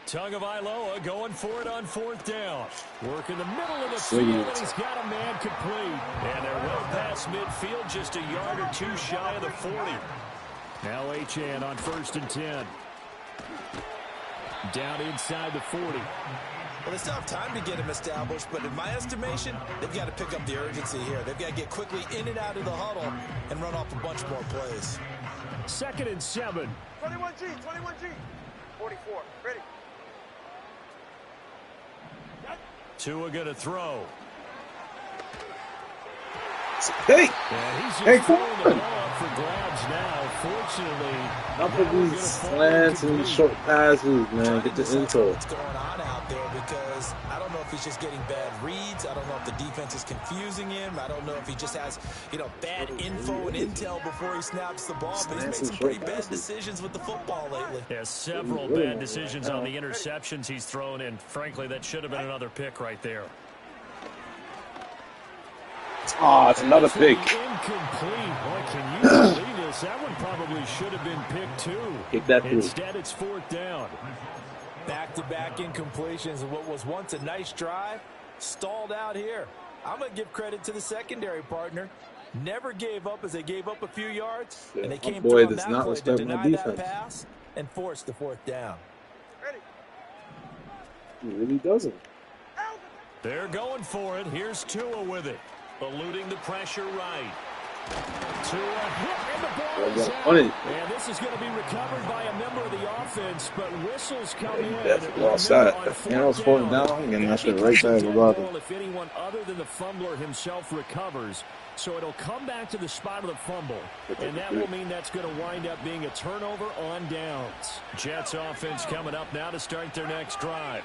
Tagovailoa going for it on fourth down. Work in the middle of the field, and he's got a man complete. And they're well past midfield, just a yard or 2 shy of the 40. Now Achane on 1st and 10. Down inside the 40. Well, they still have time to get him established, but in my estimation, they've got to pick up the urgency here. They've got to get quickly in and out of the huddle and run off a bunch more plays. 2nd and 7. 21G, 21G. 44, ready. Tua going to throw. Hey! Hey, come on! The ball up for grabs now. Fortunately, not for these slants and these short passes, man. Get the info. What's going on out there? Because I don't know if he's just getting bad reads. I don't know if the defense is confusing him. I don't know if he just has, bad info and intel before he snaps the ball. But he's made some pretty bad decisions with the football lately. Yeah, several bad decisions on the interceptions he's thrown, and frankly, that should have been another pick right there. Oh, it's another pick. Incomplete. Boy, can you believe this? That one probably should have been picked too. Get that through. Instead, it's fourth down. Back-to-back incompletions of what was once a nice drive, stalled out here. I'm going to give credit to the secondary partner. Never gave up as they gave up a few yards, and they came through on that play to deny that pass and force the fourth down. Ready. He really doesn't. They're going for it. Here's Tua with it. Eluding the pressure right. Tua hit, and the ball is out. And this is going to be recovered by a member of the offense, but whistles come in. Definitely lost that. I was falling down, and that's the right side of the body. If anyone other than the fumbler himself recovers, so it'll come back to the spot of the fumble, and that will mean that's going to wind up being a turnover on downs. Jets offense coming up now to start their next drive.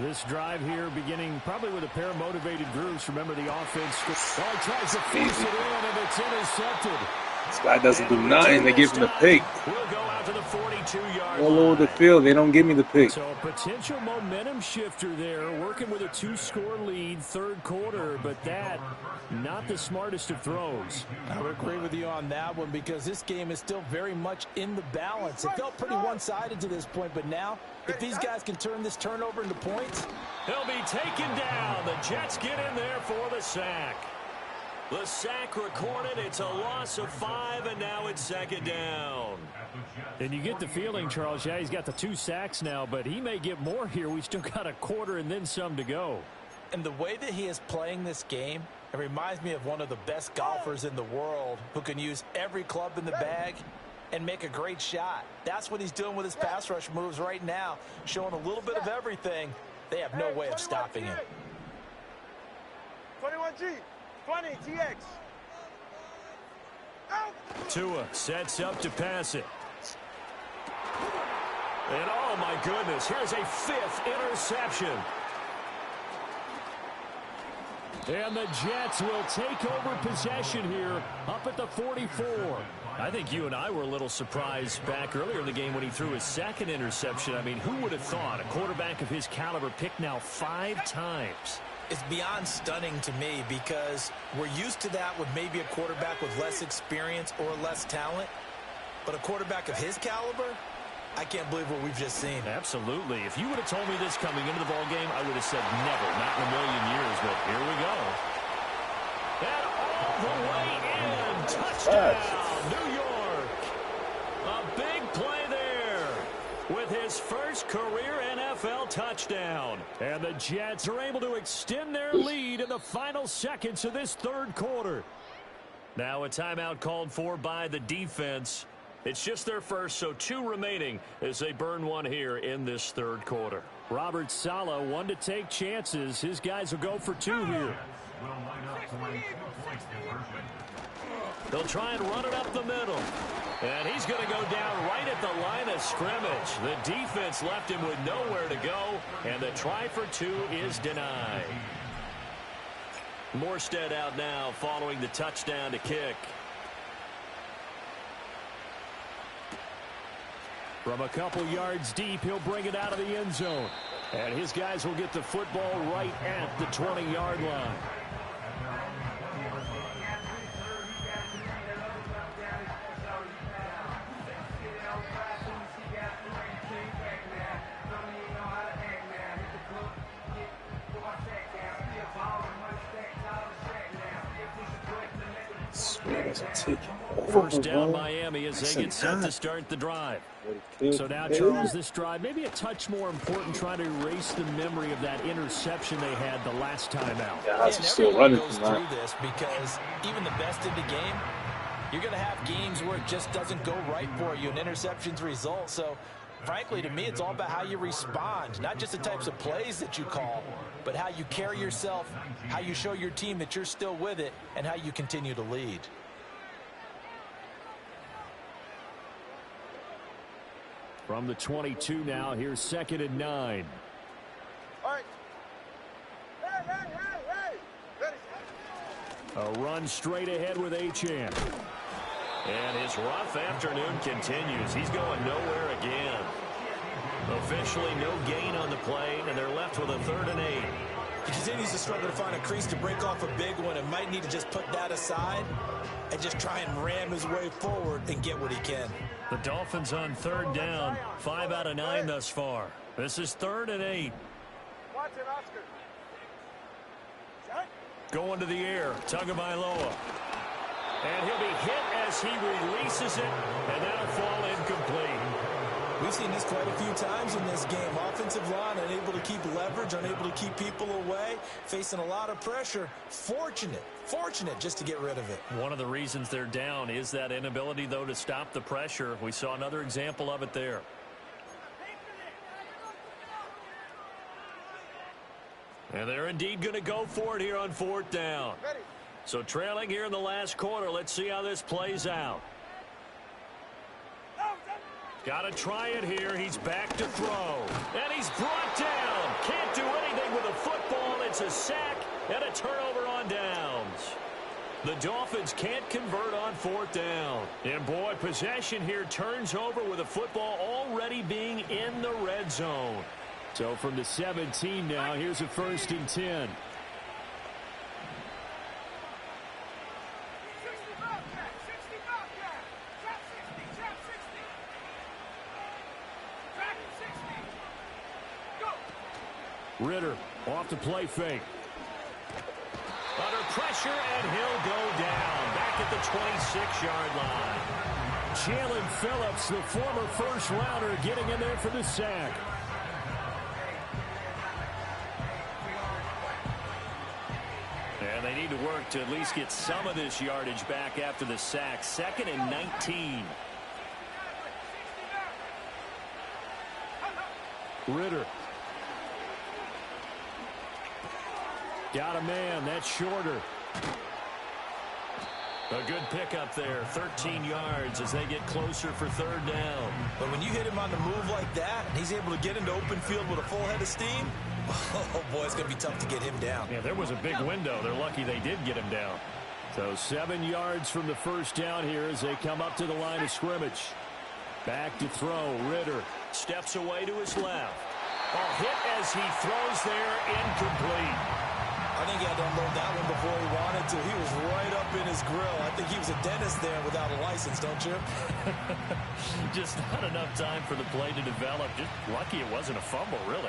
This drive here beginning probably with a pair of motivated groups. Remember the offense. Oh, tries to force it in, and it's intercepted. This guy doesn't do nothing. They give him the pick. We'll go out to the 42-yard all over the field. They don't give me the pick. So a potential momentum shifter there, working with a 2-score lead, third quarter, but that not the smartest of throws. I would agree with you on that one because this game is still very much in the balance. It felt pretty one-sided to this point, but now if these guys can turn this turnover into points, he'll be taken down. The Jets get in there for the sack. The sack recorded. It's a loss of 5, and now it's 2nd down. And you get the feeling, Charles, yeah, he's got the 2 sacks now, but he may get more here. We still got a quarter and then some to go. And the way that he is playing this game, it reminds me of one of the best golfers in the world who can use every club in the bag and make a great shot. That's what he's doing with his pass rush moves right now, showing a little bit of everything. They have no way of stopping him. 21G. 20, TX. Tua sets up to pass it. And oh my goodness, here's a 5th interception. And the Jets will take over possession here up at the 44. I think you and I were a little surprised back earlier in the game when he threw his 2nd interception. I mean, who would have thought a quarterback of his caliber picked now 5 times? It's beyond stunning to me because we're used to that with maybe a quarterback with less experience or less talent. But a quarterback of his caliber, I can't believe what we've just seen. Absolutely. If you would have told me this coming into the ballgame, I would have said never, not in a million years. But here we go. And all the way in. Touchdown, New York. A big play there with his first career NFL touchdown. And the Jets are able to extend their lead in the final seconds of this third quarter. Now a timeout called for by the defense. It's just their first, so 2 remaining as they burn one here in this third quarter. Robert Saleh, one to take chances. His guys will go for 2 here. will line up for a 2-point conversion. They'll try and run it up the middle. And he's going to go down right at the line of scrimmage. The defense left him with nowhere to go, and the try for two is denied. Morstead out now following the touchdown to kick. From a couple yards deep, he'll bring it out of the end zone. And his guys will get the football right at the 20-yard line. First down Miami as they get set to start the drive. So now, Charles, this drive, maybe a touch more important, trying to erase the memory of that interception they had the last time out. Yeah, that's still running goes from through this because even the best in the game, you're going to have games where it just doesn't go right for you and interceptions result. So, frankly, to me, it's all about how you respond, not just the types of plays that you call, but how you carry yourself, how you show your team that you're still with it, and how you continue to lead. From the 22 now, here's 2nd and 9. All right. Hey. A run straight ahead with Achane. And his rough afternoon continues. He's going nowhere again. Officially no gain on the play, and they're left with a 3rd and 8. He continues to struggle to find a crease to break off a big one and might need to just put that aside and just try and ram his way forward and get what he can. The Dolphins on 3rd down. 5 out of 9 thus far. This is 3rd and 8. Watch it, Oscar. Going to the air. Tagovailoa. And he'll be hit as he releases it, and that'll fall incomplete. We've seen this quite a few times in this game. Offensive line unable to keep leverage, unable to keep people away, facing a lot of pressure. Fortunate just to get rid of it. One of the reasons they're down is that inability, though, to stop the pressure. We saw another example of it there. And they're indeed going to go for it here on 4th down. So trailing here in the last quarter, let's see how this plays out. Got to try it here. He's back to throw. And he's brought down. Can't do anything with a football. It's a sack and a turnover on downs. The Dolphins can't convert on 4th down. And boy, possession here turns over with the football already being in the red zone. So from the 17 now, here's a 1st and 10. Ritter off the play fake. Under pressure, and he'll go down. Back at the 26-yard line. Jalen Phillips, the former first-rounder, getting in there for the sack. And they need to work to at least get some of this yardage back after the sack. 2nd and 19. Ritter. Got a man. That's shorter. A good pickup there. 13 yards as they get closer for 3rd down. But when you hit him on the move like that, and he's able to get into open field with a full head of steam, oh, boy, it's going to be tough to get him down. Yeah, there was a big window. They're lucky they did get him down. So 7 yards from the 1st down here as they come up to the line of scrimmage. Back to throw. Ritter steps away to his left. A hit as he throws there, incomplete. I think he had to unload that one before he wanted to. He was right up in his grill. I think he was a dentist there without a license, don't you? Just not enough time for the play to develop. Just lucky it wasn't a fumble, really.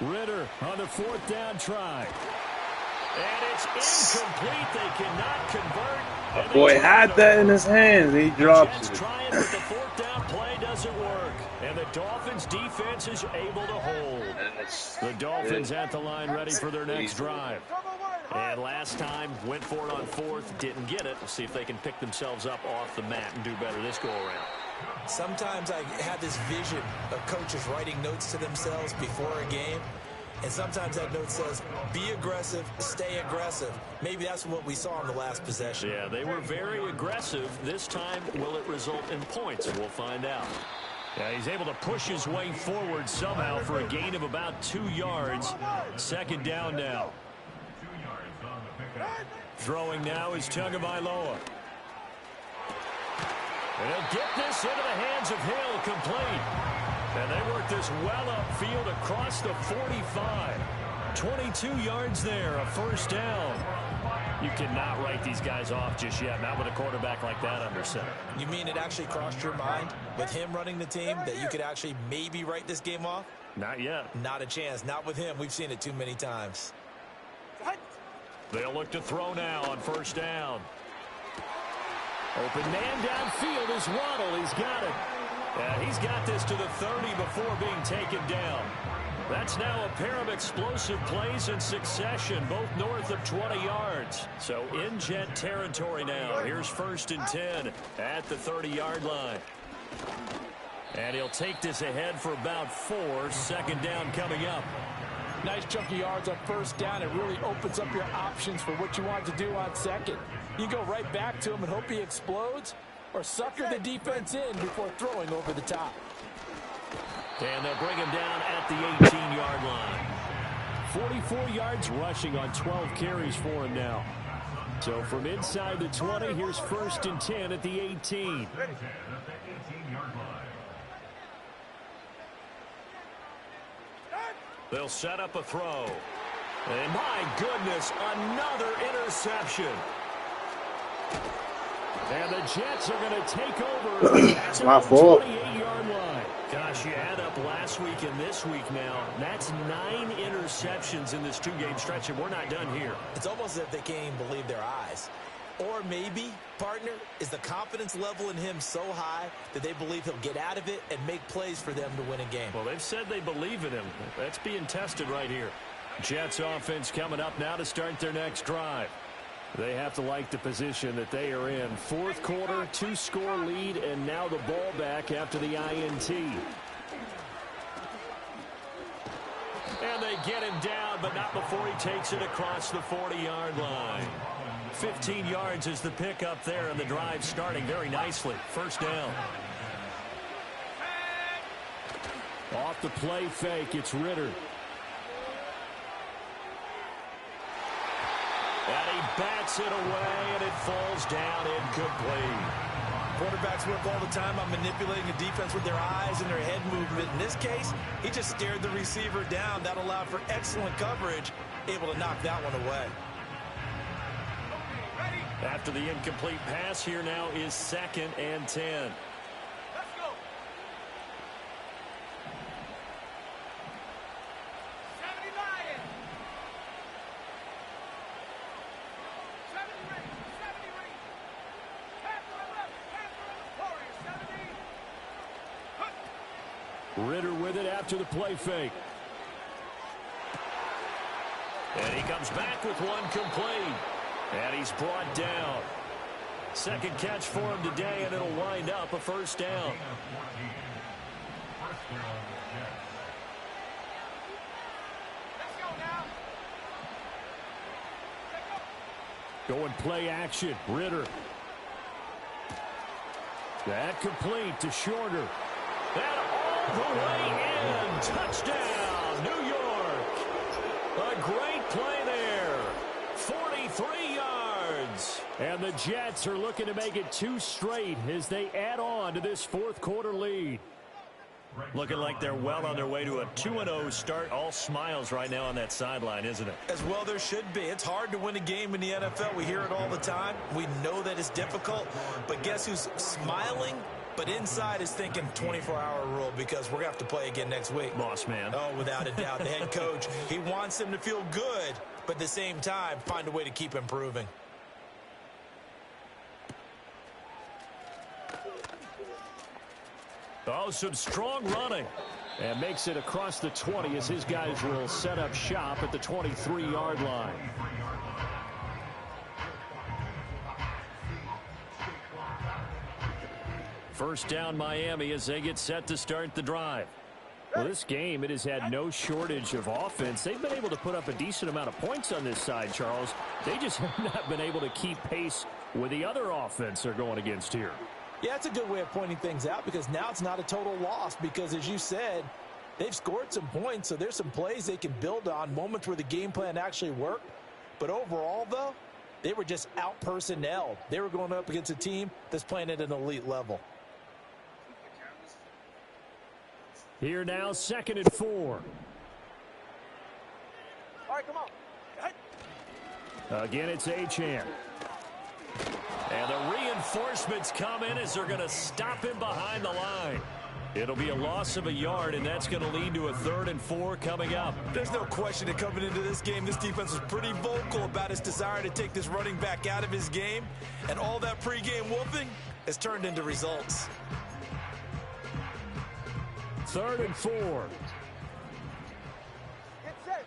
Ritter on the 4th down try. And it's incomplete. They cannot convert. My boy had that in his hands. He dropped it. Trying, but the 4th down play doesn't work. And the Dolphins defense is able to hold. The Dolphins at the line ready for their next drive. Trouble wide. And last time, went for it on fourth, didn't get it. We'll see if they can pick themselves up off the mat and do better this go-around. Sometimes I have this vision of coaches writing notes to themselves before a game. And sometimes that note says, be aggressive, stay aggressive. Maybe that's what we saw in the last possession. Yeah, they were very aggressive. This time, will it result in points? We'll find out. Yeah, he's able to push his way forward somehow for a gain of about 2 yards. Second down now. Throwing now is Tagovailoa. And he'll get this into the hands of Hill, complete. And they work this well upfield across the 45. 22 yards there, a first down. You cannot write these guys off just yet, not with a quarterback like that under center. You mean it actually crossed your mind with him running the team that you could actually maybe write this game off? Not yet. Not a chance. Not with him. We've seen it too many times. They'll look to throw now on first down. Open man downfield is Waddle. He's got it. And he's got this to the 30 before being taken down. That's now a pair of explosive plays in succession, both north of 20 yards. So in Jet territory now. Here's first and 10 at the 30-yard line. And he'll take this ahead for about 4. Second down coming up. Nice chunk of yards on first down. It really opens up your options for what you want to do on second. You go right back to him and hope he explodes, or sucker the defense in before throwing over the top. And they'll bring him down at the 18-yard line. 44 yards rushing on 12 carries for him now. So from inside the 20, here's first and 10 at the 18. They'll set up a throw. And my goodness, another interception. And the Jets are going to take over. It's my fault. 28-yard line. Gosh, you add up last week and this week now. That's 9 interceptions in this 2-game stretch, and we're not done here. It's almost as if they can't even believe their eyes. Or maybe, partner, is the confidence level in him so high that they believe he'll get out of it and make plays for them to win a game. Well, they've said they believe in him. That's being tested right here. Jets offense coming up now to start their next drive. They have to like the position that they are in. Fourth quarter, 2-score lead, and now the ball back after the INT. And they get him down, but not before he takes it across the 40-yard line. 15 yards is the pickup there, and the drive starting very nicely. First down. Off the play fake, it's Ritter. And he bats it away, and it falls down incomplete. Quarterbacks work all the time on manipulating the defense with their eyes and their head movement. In this case, he just stared the receiver down. That allowed for excellent coverage, able to knock that one away. After the incomplete pass, here now is second and 10. Let's go. 70 Lions. 70 Rings. 70 Rings. Half to the left. Half to the Warriors. 70. Ritter with it after the play fake. And he comes back with one complete. And he's brought down. Second catch for him today, and it'll wind up a first down. Let's go now. Going play action. Ritter. That complete to Shorter. That all the way in. Touchdown, New York. A great play there. 43 yards. And the Jets are looking to make it 2 straight as they add on to this fourth quarter lead. Looking like they're well on their way to a 2-0 start. All smiles right now on that sideline, isn't it? As well there should be. It's hard to win a game in the NFL. We hear it all the time. We know that it's difficult. But guess who's smiling? But inside is thinking 24-hour rule, because we're going to have to play again next week. Boss man. Oh, without a doubt. The head coach, he wants them to feel good, but at the same time, find a way to keep improving. Oh, some strong running. And makes it across the 20 as his guys will set up shop at the 23-yard line. First down Miami as they get set to start the drive. Well, this game, it has had no shortage of offense. They've been able to put up a decent amount of points on this side, Charles. They just have not been able to keep pace with the other offense they're going against here. Yeah, that's a good way of pointing things out because now it's not a total loss because, as you said, they've scored some points, so there's some plays they can build on, moments where the game plan actually worked. But overall, though, they were just out-personnelled. They were going up against a team that's playing at an elite level. Here now, 2nd and 4. All right, come on. Again, it's Achane. And the reinforcements come in as they're going to stop him behind the line. It'll be a loss of a yard, and that's going to lead to a 3rd and 4 coming up. There's no question that coming into this game, this defense was pretty vocal about its desire to take this running back out of his game. And all that pregame whooping has turned into results. 3rd and 4. Get set.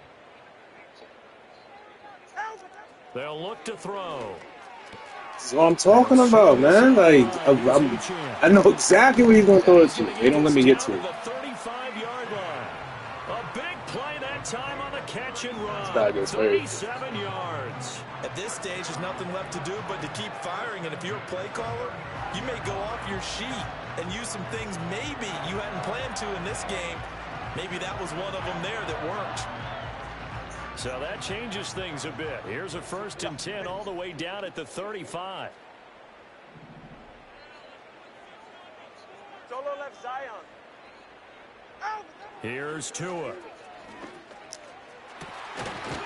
They'll look to throw. That's what I'm talking about, man. Like, I know exactly what he's going to throw it to. They don't let me get to it. The 35-yard line. A big play that time on the catch and run. This guy gets hurt. 37 yards. At this stage, there's nothing left to do but to keep firing. And if you're a play caller, you may go off your sheet and use some things maybe you hadn't planned to in this game. Maybe that was one of them there that worked. So that changes things a bit. Here's a 1st and 10 all the way down at the 35. Solo left Zion. Here's Tua.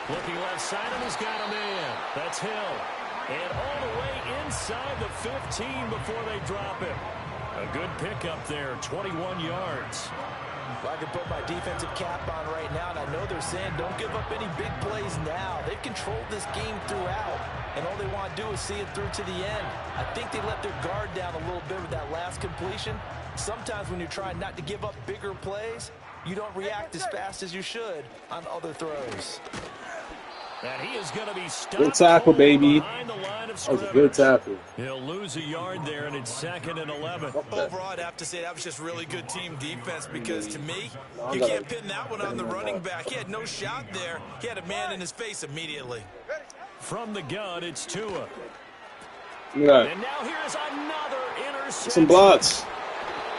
Looking left side, and he's got a man. That's Hill. And all the way inside the 15 before they drop him. A good pickup there, 21 yards. Well, I can put my defensive cap on right now, and I know they're saying don't give up any big plays now. They've controlled this game throughout, and all they want to do is see it through to the end. I think they let their guard down a little bit with that last completion. Sometimes when you're trying not to give up bigger plays, you don't react as fast as you should on other throws. And he is going to be stopped. Good tackle, baby. Behind the line of That was a good tackle. He'll lose a yard there, and it's 2nd and 11. Overall, I'd have to say that was just really good team defense because, to me, you can't pin that one on the running back. He had no shot there. He had a man in his face immediately. From the gun, it's Tua. Yeah. And now here's another interception. Some blocks.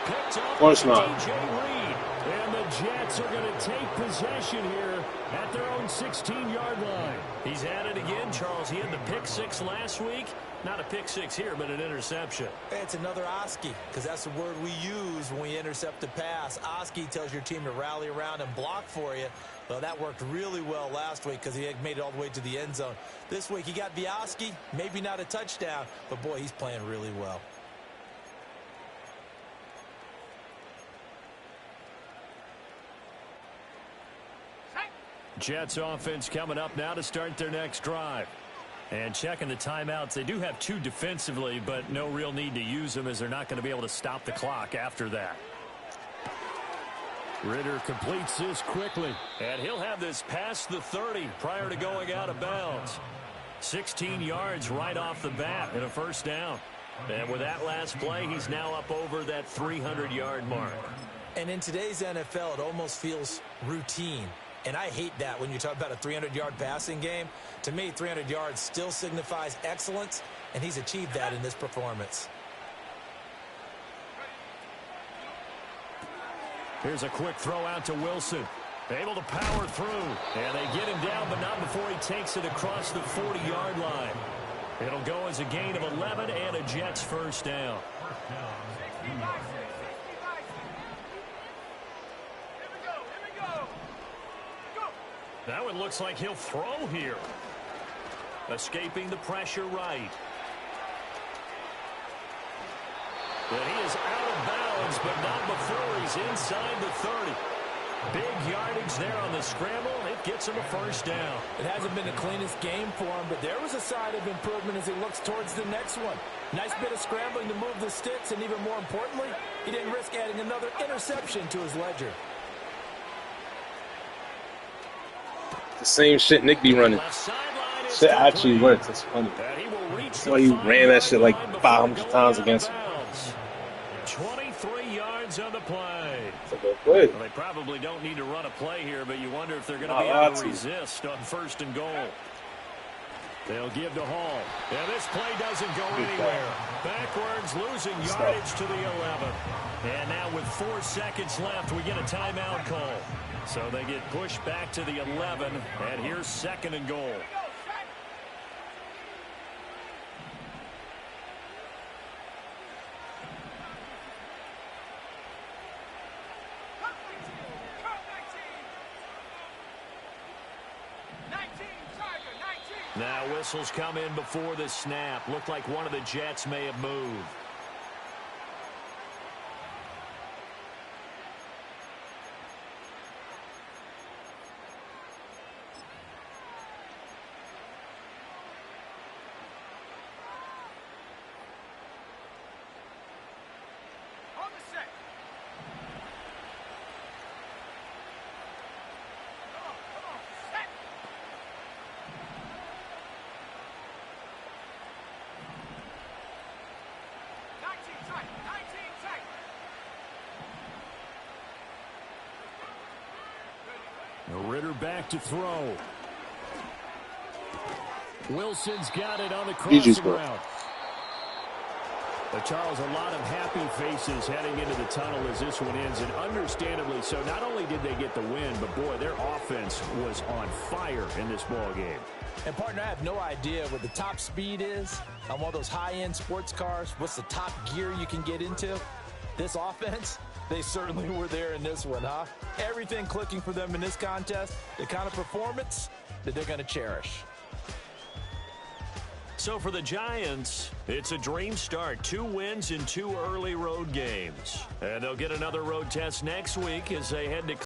Picked up Of course by not. DJ Reed. And the Jets are going to take possession here at their own 16-yard line. He's at it again, Charles. He had the pick 6 last week. Not a pick 6 here, but an interception. Hey, it's another Oski, because that's the word we use when we intercept a pass. Oski tells your team to rally around and block for you. Well, that worked really well last week because he had made it all the way to the end zone. This week, he got the Oski, maybe not a touchdown, but boy, he's playing really well. Jets offense coming up now to start their next drive. And checking the timeouts, they do have 2 defensively, but no real need to use them as they're not going to be able to stop the clock after that. Ritter completes this quickly, and he'll have this past the 30 prior to going out of bounds. 16 yards right off the bat and a 1st down. And with that last play, he's now up over that 300-yard mark. And in today's NFL, it almost feels routine. And I hate that when you talk about a 300-yard passing game. To me, 300 yards still signifies excellence, and he's achieved that in this performance. Here's a quick throw out to Wilson. Able to power through. And they get him down, but not before he takes it across the 40-yard line. It'll go as a gain of 11 and a Jets 1st down. That one looks like he'll throw here. Escaping the pressure right. And he is out of bounds, but not before he's inside the 30. Big yardage there on the scramble. It gets him a 1st down. It hasn't been the cleanest game for him, but there was a sign of improvement as he looks towards the next one. Nice bit of scrambling to move the sticks, and even more importantly, he didn't risk adding another interception to his ledger. The same shit Nick be running. Shit actually works. That's funny. That's why you ran that shit like 500 times against him. 23 yards on the play. That's a good play. Well, they probably don't need to run a play here, but you wonder if they're going to Not be able allowed to to. resist on 1st and goal. They'll give to Hall. And this play doesn't go anywhere. Backwards, losing yardage to the 11. And now with 4 seconds left, we get a timeout call. So they get pushed back to the 11, and here's 2nd and goal. Now whistles come in before the snap. Looked like one of the Jets may have moved. On the set. Come on, set. Ritter back to throw. Wilson's got it on the GG's, crossing bro. route. But Charles, a lot of happy faces heading into the tunnel as this one ends, and understandably so. Not only did they get the win, but boy, their offense was on fire in this ball game. And partner, I have no idea what the top speed is on one of those high-end sports cars. What's the top gear you can get into? This offense, they certainly were there in this one, huh? Everything clicking for them in this contest, the kind of performance that they're going to cherish. So for the Giants, it's a dream start. 2 wins in 2 early road games. And they'll get another road test next week as they head to